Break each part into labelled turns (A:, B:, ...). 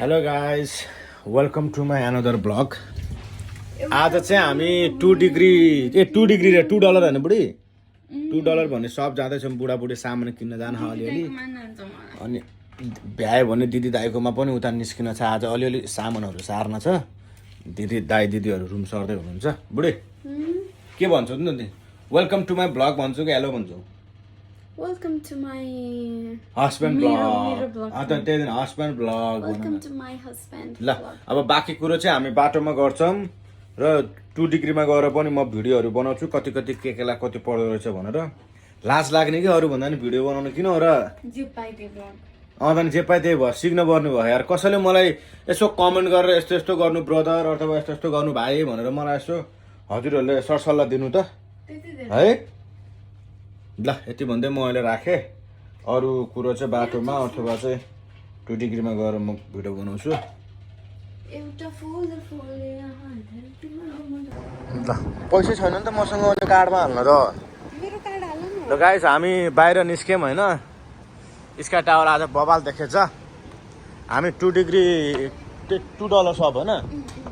A: Hello guys welcome to my another blog. आज चाहिँ हामी 2 डिग्री रे $2 होइन बुढी $2 भन्ने सप जाँदैछौँ। बुढाबुढी सामान किन्न जान अलिअलि अनि भ्यायो भने दिदी दाईकोमा पनि उता निस्किन छ। आज अलिअलि सामानहरू सार्न छ। दिदी दाई दिदीहरू रुम सर्दै हुनुहुन्छ। बुढी के भन्छौ नि? वेलकम टु माई ब्लग भन्छु कि हेलो भन्छु?
B: Welcome to my
A: husband
B: mirror
A: blog.
B: blog.
A: त्यही दिन husband blog.
B: Welcome to my husband.
A: ल अब बाँकी कुरो चाहिँ हामी बाटोमा गर्छौँ र 2 डिग्रीमा गएर पनि म भिडियोहरू बनाउँछु। कति केलाई कति पर्दो रहेछ भनेर लाज लाग्ने कि अरू भन्दा नि भिडियो बनाउनु किन र
B: जे पाइ त्यही ब्लग।
A: अनि जे पाइ त्यही भयो। सिक्न पर्ने भयो यार। कसैले मलाई यसो कमेन्ट गरेर यस्तो यस्तो गर्नु ब्रदर अथवा यस्तो यस्तो गर्नु भाइ भनेर मलाई यसो हजुरहरूले सरसल्लाह दिनु त है। ल यति भन्दै म अहिले राखेँ। अरू कुरो चाहिँ बाटोमा अथवा चाहिँ 2 डिग्रीमा गएर म भिडियो बनाउँछु।
B: एउटा फुल
A: ल पैसा छैन नि त मसँग अहिले कार्डमा हाल्न र।
B: मेरो कार्ड हाल्नु न।
A: ल गाइस हामी बाहिर निस्क्यौँ होइन। स्काई टावर आज बबाल देखेछ। हामी 2 डिग्री $2 सप होइन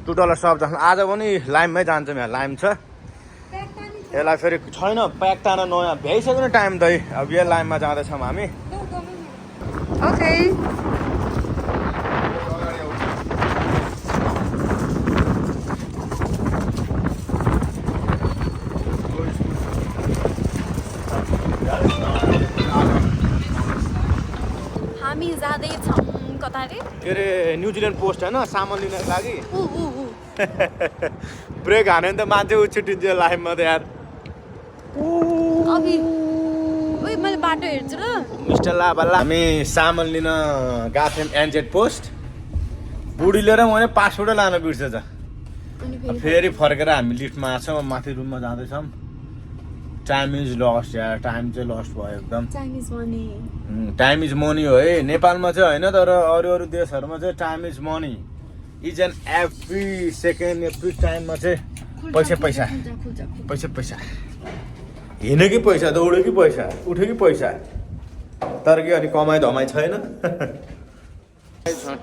A: $2 सप जस्तो आज पनि लाइममै जान्छौँ। यहाँ लाइम छ। यसलाई फेरि छैन प्याक तान नयाँ भ्याइसक्यो टाइम दै। अब यो लाइनमा जाँदैछौँ हामी।
B: ओके हामी जाँदैछौँ कता रे?
A: के अरे न्युजिल्यान्ड पोस्ट होइन सामान लिनको लागि।
B: ऊ
A: ब्रेक हान्यो भने त मान्छे उछिटिन्छ लाइफमा त यार।
B: अभि ओइ मैले बाटो हेर्छु ल।
A: मिस्टर लाभाला हामी सामान लिन गएको थियौँ एनजेड पोस्ट। बुढीले र मैले पासपोर्टै लान बिर्सेछ।
B: अनि
A: फेरि फर्केर हामी लिफ्टमा आएको छौँ। माथि रुममा जाँदैछौँ। टाइम इज लस्ट यार। टाइम चाहिँ लस्ट भयो एकदम।
B: Chinese money.
A: Time is money हो है। नेपालमा चाहिँ होइन तर अरू देशहरूमा चाहिँ time is money. Is an every second every टाइममा चाहिँ पैसा हिँड्यो कि पैसा दौड्यो कि पैसा उठ्यो कि पैसा। तर के अनि कमाइ धमाइ छैन।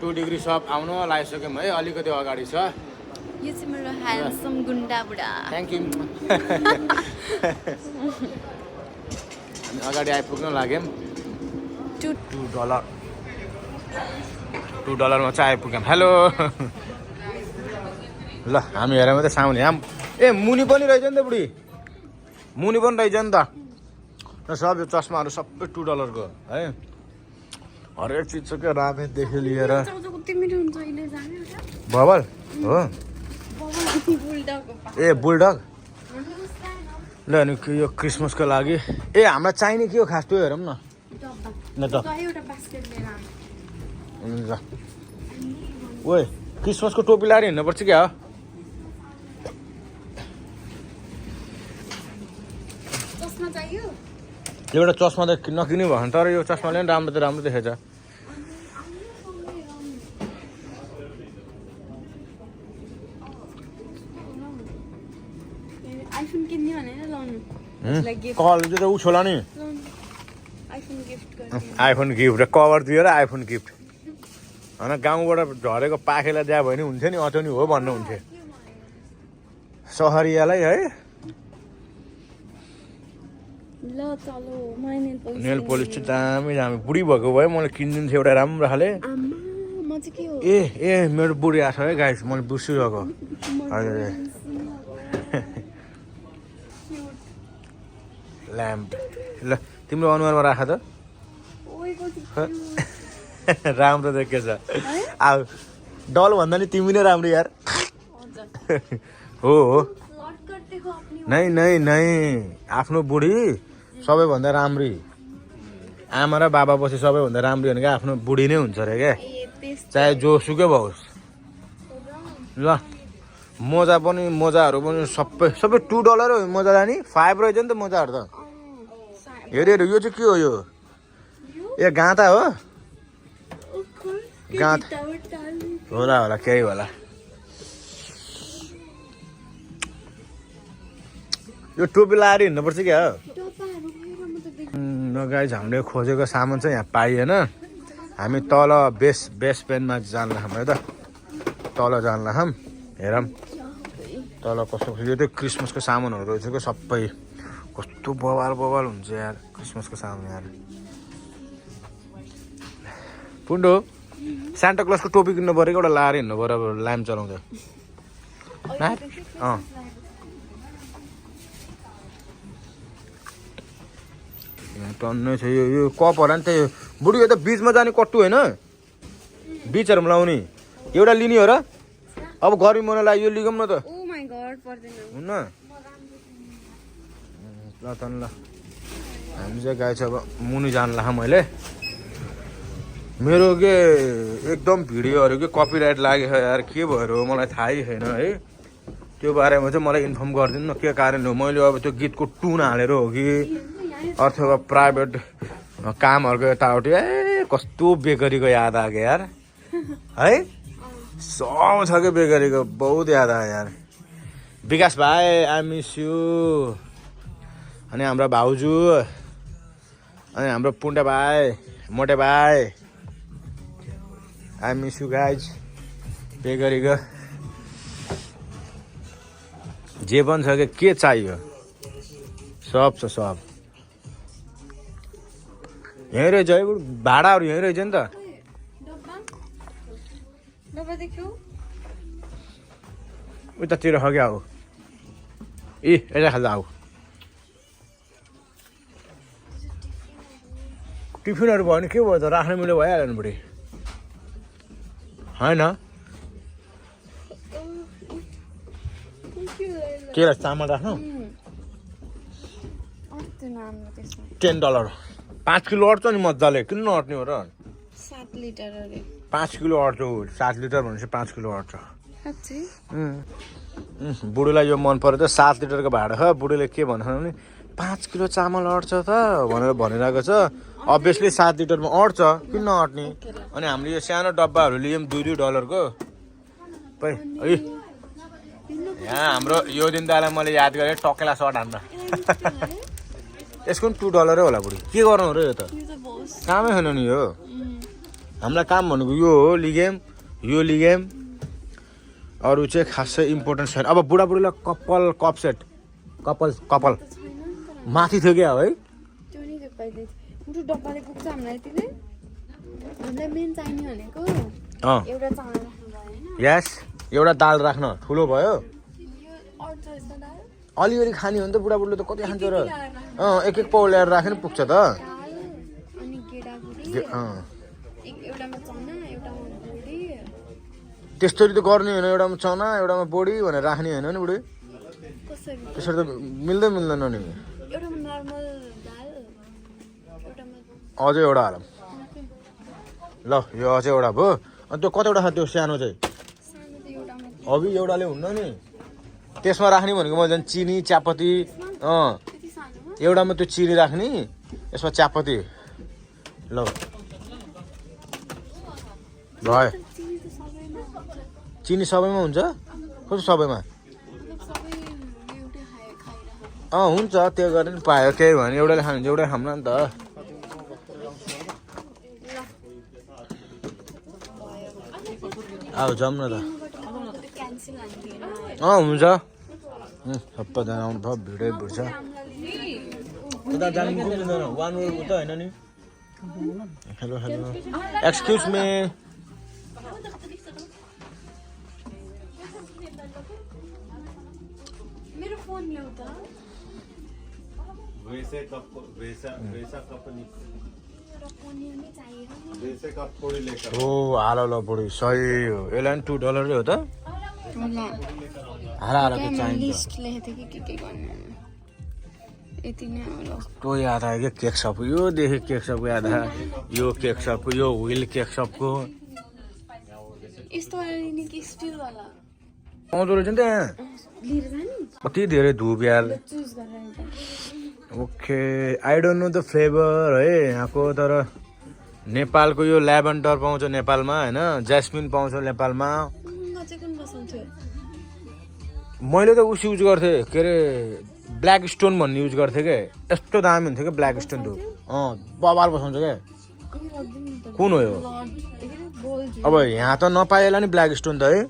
A: 2 डिग्री सप आउनु लागिसक्यौँ है। अलिकति अगाडि छ।
B: यो चाहिँ मेरो ह्यान्डसम गुन्डा बुढा।
A: Thank you. हामी अगाडि आइपुग्न लाग्यौँ। $2 चाहिँ आइपुग्यौँ। हेलो ल हामी हेऱ्यौँ त साउन यहाँ ए मुनि पनि रहेछ नि त बुढी। मुनि पनि रहेछ नि त। सब यो चस्माहरू सबै $2 को है। हरेक चिज छ क्या रामेदेखि लिएर बबल हो। ए बुलडग ल अनि यो क्रिसमसको लागि ए हामीलाई चाहिने के हो खास त्यो हेरौँ न त। हुन्छ ओए क्रिसमसको टोपी लाएर हिँड्नुपर्छ क्या हो। एउटा चस्मा त नकिन्नु भयो तर यो चस्माले पनि राम्रो देखेछ।
B: आइफोन किन्ने भनेर लाउनु
A: कल चाहिँ ऊ छोला नि
B: iPhone gift
A: iPhone gift cover दिएर आइफोन गिफ्ट होइन। गाउँबाट झरेको पाखेलाई दिए भने हुन्थ्यो नि अचो नि हो भन्नुहुन्थ्यो सहरियालाई है।
B: ल चलो
A: नेल पोलिस चाहिँ दामी बुढी भएको भए मैले किनिदिन्थेँ एउटा राम्रो खाले। ए मेरो बुढी आएको छ है गाइस। मैले बिर्सिरहेको हजुर। ल्याम्प ल तिम्रो अनुहारमा राख त। राम्रो देखेछ। अब डल भन्दा नि तिमी नै राम्रो यार। हो नै आफ्नो बुढी सबैभन्दा राम्री। आमा र बाबा पछि सबैभन्दा राम्री भनेको आफ्नो बुढी नै हुन्छ अरे क्या। चाहे जोसुकै होस्। ल मोजाहरू पनि सबै $2 हो। मोजा जाने 5 रहेछ नि त मोजाहरू त। हेर यो चाहिँ के हो? यो ए गाँता हो। गाँथा होला केही होला। यो टोपी लाएर हिँड्नुपर्छ क्या हो। गाइस हामीले खोजेको सामान चाहिँ यहाँ पाइएन। हामी तल बेस पेनमा जान्ला हम है त तल जान्ला हम हेरम तल कस्तो यो त क्रिसमसको सामानहरू रहेछ के सबै कस्तो बवाल हुन्छ यार क्रिसमसको सामान यार पुन्डो सान्टा क्लसको टोपी किन्नु पऱ्यो एउटा लाएर हिँड्नु पऱ्यो अब ल्याम्प चलाउँदा टन्नै छ यो कपहरू नि त्यही बुढी यो त बिचमा जाने कट्टु होइन बिचहरूमा लाउने एउटा लिने हो र अब गर्मी महिनालाई यो लिगौँ न त
B: ओ माय गॉड पर्दैन
A: हुन्न ल त ल हामी चाहिँ गएछ अब मुनि जानला मैले मेरो के एकदम भिडियोहरू के कपिराइट लाग्यो यार के भएर हो मलाई थाहै छैन है त्यो बारेमा चाहिँ मलाई इन्फर्म गरिदिनु न के कारणले हो मैले अब त्यो गीतको टुन हालेर हो कि अथवा प्राइभेट कामहरूको यताउति कस्तो बेकरीको याद आयो यार है सब छ क्या बेकरीको बहुत याद आयो यार विकास भाइ आई मिस यु अनि हाम्रो भाउजू अनि हाम्रो पुण्डे भाइ मोटे भाइ आई मिस यु गाइज बेकरीको जे पनि छ के चाहियो सब छ सब यहीँ रहेछ है भाडाहरू यहीँ रहेछ नि त
B: डब्बा देख्यौ
A: उतातिर क्या हो यता खाल्दा आऊ टिफिनहरू भयो भने के भयो त राख्ने मिलो भइहाल्यो नि बुढी होइन के चामल राख्नु $10 5 किलो अट्छ नि मजाले किन नअट्ने हो र
B: 7 लिटर अरे
A: 5 किलो अट्छ 7 लिटर भनेपछि 5 किलो अट्छ
B: साँच्चै
A: बुढीलाई यो मन पऱ्यो त 7 लिटरको भाडा छ बुढीले के भन्छ भने 5 किलो चामल अट्छ त भनेर भनिरहेको छ अभियसली 7 लिटरमा अट्छ किन नअट्ने अनि हामीले यो सानो डब्बाहरू लियौँ $2 को है यहाँ हाम्रो यो दिन दालाई मैले याद गरेँ टकेला सर्ट हान्न यसको पनि $2 होला बुढी के गर्नु हो र यो त कामै छैन नि यो हामीलाई काम भनेको यो हो लिगेम यो लिगेम अरू चाहिँ खासै इम्पोर्टेन्ट छैन अब बुढाबुढीलाई कप सेट कपाल माथि थियो क्या है
B: त्यो नि पाइदै मुटु डब्बाले पुग्छ हामीलाई यतिले हामीलाई मेन चाहिने भनेको एउटा चामल राख्नु भयो हैन
A: यस एउटा दाल राख्न ठुलो भयो
B: यो अर्थ यस्तो दाल
A: अलिअलि खाने हो नि त बुढाबुढीले त कति खान्छ र एक पाउ ल्याएर राख्यो नि पुग्छ त
B: दाल अनि गेडागुडी एउटामा चना एउटामा बोडी
A: त्यस्तरी त गर्ने होइन एउटामा चना एउटामा बोडी भनेर राख्ने होइन नि बुढी
B: कसरी
A: त्यसरी त मिल्दैन नि
B: एउटामा नर्मल दाल एउटामा
A: अझै एउटा हालौँ ल यो अझै एउटा भयो अनि त्यो कतिवटा छ त्यो सानो चाहिँ
B: सानो त एउटामा
A: अभि एउटाले हुन्न नि त्यसमा राख्ने भनेको मैले झन् चिनी चियापत्ती
B: त्यति सानो
A: एउटामा त्यो चिनी राख्ने यसमा चियापत्ती ल भयो
B: चिनी त सबैमा हुन्छ
A: चिनी सबैमा हुन्छ कस्तो सबैमा
B: सबै एउटै खाइरहेको
A: हुन्छ त्यो गरेर नि पायो केही भने एउटाले खानु हुन्छ एउटै खाउँला नि त आऊ जाऊँ न त
B: क्यान्सल हान्दिएन
A: हुन्छ सबैजना आउनु भयो भिडै भिड छ उता जानु मिल्दैन 1 वर उता होइन नि हेलो एक्सक्युज मी
B: मेरो फोन ल्याउ त
C: वैसे कप नहीं
B: एउटा पनिर नै चाहिएको नि
C: वैसे कप थोड़ी लेकर
A: ओ हालो ल बुढी सही हो यसलाई पनि $2 हो त हारा के चाहिन्छ
B: लिस्ट लेखेको थिएँ के गर्ने यति नै हो
A: तो याद आयो क्या केक सप यो देखेँ केक सपको याद आयो यो केक सपको यो व्हिल केक सपको
B: यस्तो वाला लिने कि स्टिल वाला
A: पाउँदो रहेछ नि त यहाँ
B: लिएर जाने
A: कति धेरै धुप यार
B: चुज गरेर
A: okay I don't know the flavour है यहाँको तर नेपालको यो ल्याभेन्डर पाउँछ नेपालमा होइन ज्यास्मिन पाउँछ नेपालमा
B: चाहिँ कुन बसाउँथ्यो
A: मैले त उस युज गर्थेँ के अरे ब्ल्याक स्टोन भन्ने युज गर्थेँ क्या यस्तो दामी हुन्थ्यो क्या ब्ल्याक स्टोन धुप बबाल बसाउँछ क्या कुन हो यो अब यहाँ त नपाएला नि ब्ल्याक स्टोन त है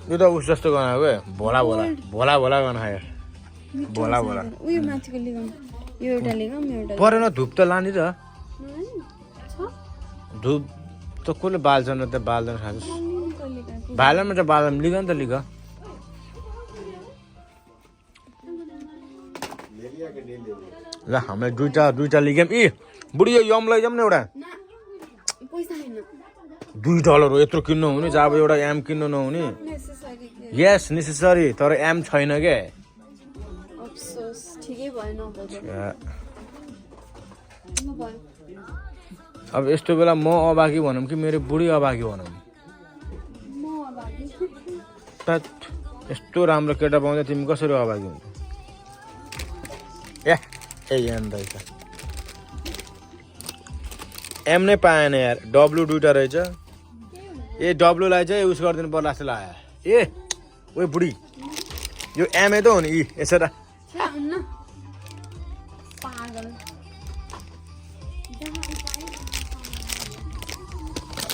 A: यो त उस जस्तो गनाएको है भोला भोला भोला भोला गनायो भोला भोला
B: उयो माथिको लिगम यो एउटा लिगम एउटा
A: परेन धुप त लाने त धुप त कसले बाल्छन् त बाल्दैन खान्छ बाल्नमा त बाल्दैन लिग नि त लिग ल हामीलाई दुईटा लिगम इ बुढी यो यम लैजाउँ न एउटा
B: पैसा छैन
A: $2 हो यत्रो किन्नु हुने जब एउटा एम किन्नु नहुने यस नेसेसरी तर एम छैन के
B: अफसोस ठिकै भएन
A: अब यस्तो बेला म अभागी भनौँ कि मेरो बुढी अभागी भनौँ यस्तो राम्रो केटा पाउँदा तिमी कसरी अभागी हुन्छ एम नै पाएन यार डब्लु दुईटा रहेछ ए डब्लुलाई चाहिँ युज गरिदिनु पर्ला जस्तो लाग्यो ए ओ बुढी यो एमए त हो नि यसो र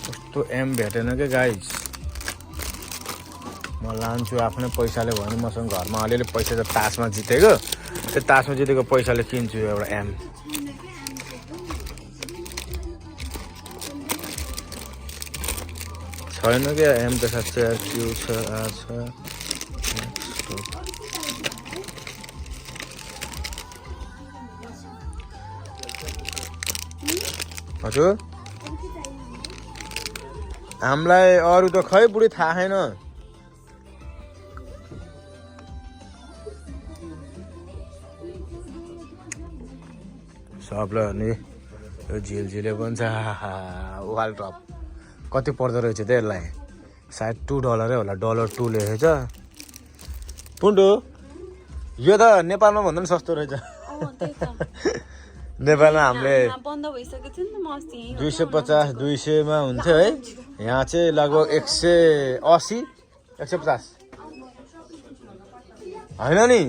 A: कस्तो एम भेटेन क्या गाइज म लान्छु आफ्नै पैसाले भयो नि मसँग घरमा अलिअलि पैसा त तासमा जितेको त्यो तासमा जितेको पैसाले किन्छु एउटा एम छैन क्या एम त साँच्चै के छ आज हजुर हामीलाई अरू त खै बुढी थाहा छैन सबलाई नि यो झिलझिले पनि छ वाल टप कति पर्दो रहेछ त यसलाई सायद $2 होला $2 लेखेछ पुन्डो यो त नेपालमा भन्दा पनि सस्तो रहेछ नेपालमा हामीले 250-200मा हुन्थ्यो है यहाँ चाहिँ लगभग 180 150 होइन नि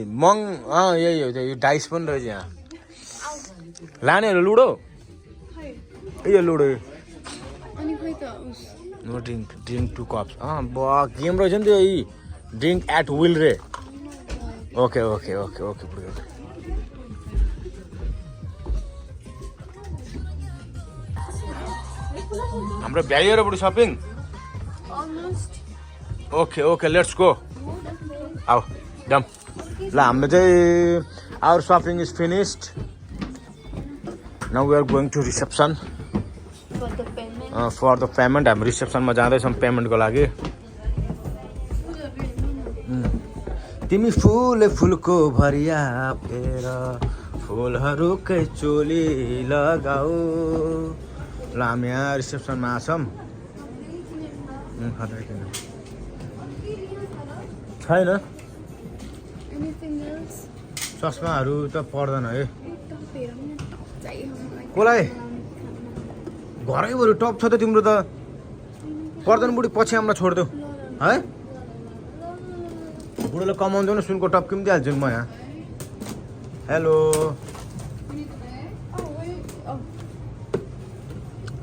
A: यही हो यो डाइस पनि रहेछ यहाँ लानेहरू लुडो यो ludo no drink 2 cups game रहेछ नि त्यो ड्रिङ्क एट विल रे ओके ओके ओके ओके हाम्रो भ्याइएर बुढी shopping okay okay let's go आऊ डम ल हाम्रो चाहिँ our shopping is finished now we are going to reception for the payment हामी रिसेप्सनमा जाँदैछौँ पेमेन्टको लागि तिमी फुलको भरिया फेर फुलहरूकै चोली लगाऊ ल हामी यहाँ रिसेप्सनमा आछौँ छैन चस्माहरू त पर्दैन है कसलाई घरै बरु टप छ त तिम्रो त पर्दैन बुढी पछि हामीलाई छोडिदेऊ है बुढोले कमाउँदैन सुनको टप किनिदिइहाल्छु नि म यहाँ हेलो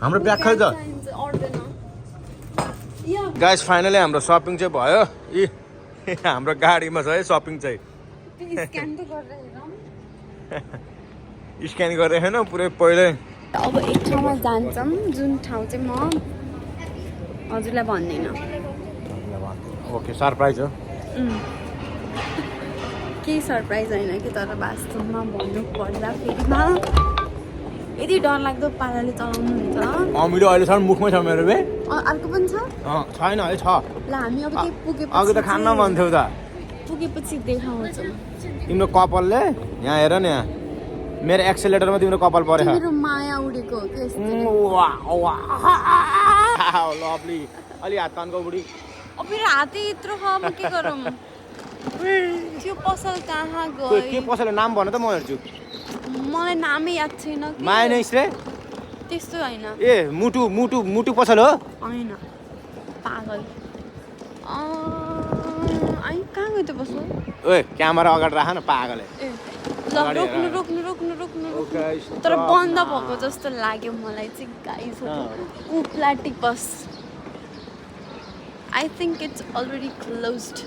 A: हाम्रो ब्याग खै त गाइस फाइनली हाम्रो सपिङ चाहिँ भयो हाम्रो गाडीमा छ है सपिङ चाहिँ स्क्यान गरेर होइन पुरै पहिल्यै
B: अब एक ठाउँमा जान्छौँ जुन ठाउँ चाहिँ म हजुरलाई भन्दैन
A: ओके सरप्राइज हो
B: केही सरप्राइज होइन कि तर वास्तवमा भन्नु पर्दा फेरिमा यति डरलाग्दो पाराले चलाउनुहुन्छ
A: अमिलो अहिलेसम्म मुखमै छ मेरो बे
B: अर्को पनि छ
A: छैन है छ
B: ल हामी अब के पुगेपछि
A: अघि त खान्न भन्थ्यौ त
B: पुगेपछि देखाउँछौँ
A: तिम्रो कपालले यहाँ हेर न यहाँ मेरो एक्सेलेटरमा तिम्रो कपाल परेछ
B: मेरो माया उडेको हो के
A: लभली अलि हात तानको बुढी
B: अब मेरो हातै यत्रो छ म के गरौँ त्यो पसल कहाँ गयो
A: के पसलको नाम भन त म हेर्छु
B: मलाई नामै याद छैन
A: माया नै रे
B: त्यस्तो होइन
A: ए मुटु मुटु मुटु पसल हो
B: होइन पागल आई कहाँ गयो त्यो पसल
A: ओए क्यामेरा अगाडि राख न पागल
B: ए ल रोक्नु रोक्नु रोक्नु रोक्नु रोक्नु तर बन्द भएको जस्तो लाग्यो मलाई चाहिँ गाइस ऊ platypus I think it's already closed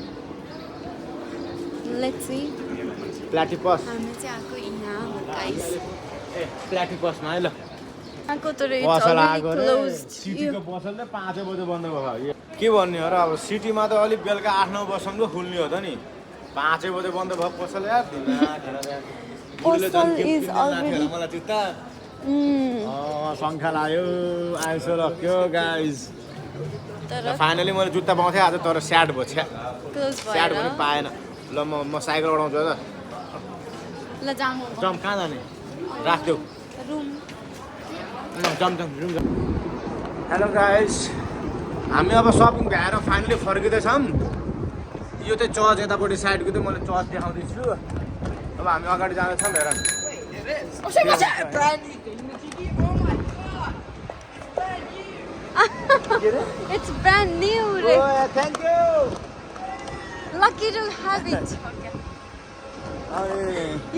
B: let's see
A: platypus
B: हामी चाहिँ आएको यहाँ गाइस
A: प्लाटिपसमा है ल
B: आएको तर इट्स
A: पसल
B: अलरेडी
A: आएको रे
B: क्लोज्ड
A: सिटीको पसल चाहिँ 5 बजे बन्द भयो के भन्ने हो र अब सिटीमा त अलिक बेलुका 8-9 बजेसम्म खुल्ने हो त नि 5 बजे बन्द भयो पसल यार
B: पसल इज अलरेडी
A: मलाई जुत्ता सङ्ख्या लाग्यो आइसो रक्यो गाइज
B: तर
A: फाइनली मैले जुत्ता पाउँथेँ आज तर स्याड भयो छ्या
B: क्लोज
A: स्याड
B: भएर
A: पनि पाएन ल म साइकल उडाउँछु त
B: ल जाम
A: जम कहाँ जाने राख्देऊ
B: रुम
A: जम हेलो गाइस हामी अब सपिङ भ्याएर फाइनली फर्किँदैछौँ यो चाहिँ चर्च यतापट्टि साइडको चाहिँ मैले चर्च देखाउँदैछु अब हामी अगाडि जाँदैछौँ हेर
B: It's brand new, Ray.
A: Thank you
B: Lucky to have it.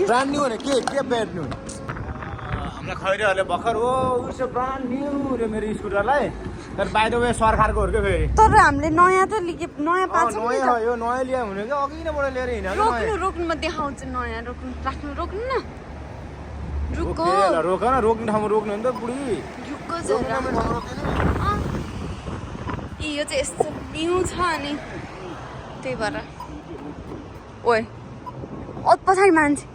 A: Brand new भने के ब्याड न्यू हामीलाई खैरीहरूले भर्खर हो उसो ब्रान्ड न्यू रे मेरो स्कुटरलाई तर बाइ द वे सरकारको हो के फेरि
B: तर हामीले नयाँ त नयाँ पाएको छौँ नि
A: नयाँ हो यो नयाँ ल्यायो भने कि अघि नैबाट लिएर हिँड्यो
B: रोक्नु रोक्नु म देखाउँछु नयाँ रोक्नु राख्नु रोक्नु न रुको
A: रोक न रोक्ने ठाउँमा रोक्नु नि त बुढी
B: रुको जरा यो चाहिँ यस्तो न्यू छ अनि त्यही भएर ओए पछाडि मान्छे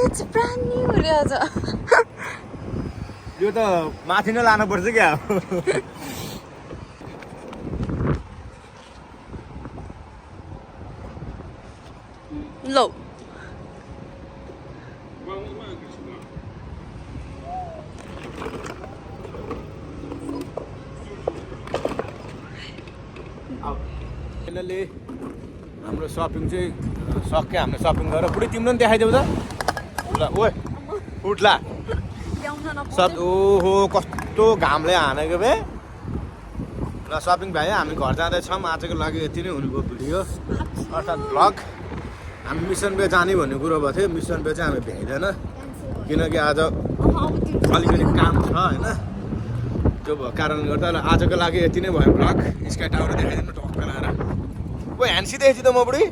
B: इट्स ब्रान्ड न्यू रे अझ
A: यो त माथि नै लानुपर्छ क्या
B: लो
A: फाइनली हाम्रो सपिङ चाहिँ सक्यो हामीले सपिङ गरेर पुरै तिम्रो पनि देखाइदेऊ त ल ओए उठ्ला
B: ल्याउन
A: सब ओहो कस्तो घामले हानेको बे ल सपिङ भ्यायो हामी घर जाँदैछौँ आजको लागि यति नै हुनुभयो भिडियो अर्थात् भ्लग हामी मिसन बे जाने भन्ने कुरो भएको थियो मिसन बे चाहिँ हामी भ्याइँदैन किनकि आज अलिकति काम छ होइन त्यो भएको कारणले गर्दा आजको लागि यति नै भयो भ्लग स्काई टावर देखाइदिनु टक्क लगाएर ओ ह्यान्सी देखेछु त म बुढी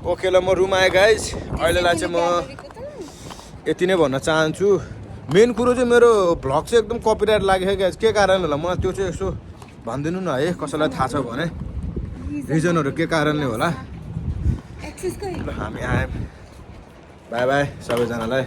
A: ओके ल म रुम आएँ गाइज अहिलेलाई चाहिँ म यति नै भन्न चाहन्छु मेन कुरो चाहिँ मेरो भ्लग चाहिँ एकदम कपिराइट लाग्यो क्या के कारणले होला मलाई त्यो चाहिँ यसो भनिदिनु न है कसैलाई थाहा छ भने रिजनहरू के कारणले होला हामी आयौँ बाई बाई सबैजनालाई